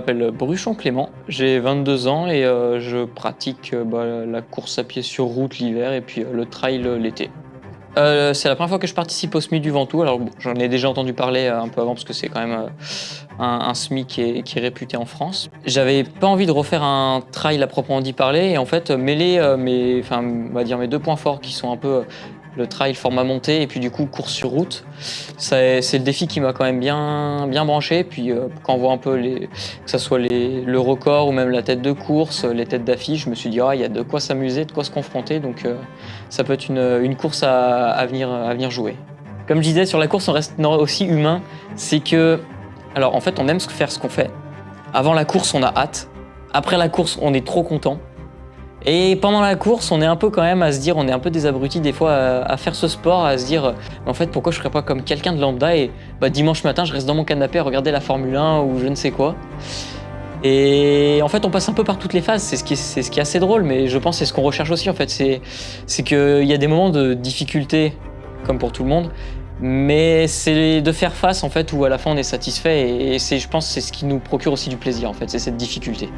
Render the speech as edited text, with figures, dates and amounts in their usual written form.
Je m'appelle Bruchon Clément, j'ai 22 ans et je pratique la course à pied sur route l'hiver et puis le trail l'été. C'est la première fois que je participe au SMI du Ventoux. Alors bon, j'en ai déjà entendu parler un peu avant parce que c'est quand même un SMI qui est réputé en France. J'avais pas envie de refaire un trail à proprement dit parler et en fait mêler on va dire mes deux points forts qui sont un peu le trail format montée et puis du coup course sur route. C'est le défi qui m'a quand même bien branché. Puis quand on voit un peu que ça soit le record ou même la tête de course, les têtes d'affiche, je me suis dit il y a de quoi s'amuser, de quoi se confronter. Donc ça peut être une course à venir jouer. Comme je disais, sur la course, on reste aussi humain. C'est que, alors en fait, on aime faire ce qu'on fait. Avant la course, on a hâte. Après la course, on est trop content. Et pendant la course, on est un peu quand même à se dire, on est un peu des abrutis des fois à faire ce sport, à se dire, en fait, pourquoi je serais pas comme quelqu'un de lambda et dimanche matin, je reste dans mon canapé à regarder la Formule 1 ou je ne sais quoi. Et en fait, on passe un peu par toutes les phases, c'est ce qui est assez drôle, mais je pense que c'est ce qu'on recherche aussi en fait, c'est qu'il y a des moments de difficulté, comme pour tout le monde, mais c'est de faire face en fait où à la fin on est satisfait et je pense que c'est ce qui nous procure aussi du plaisir en fait, c'est cette difficulté.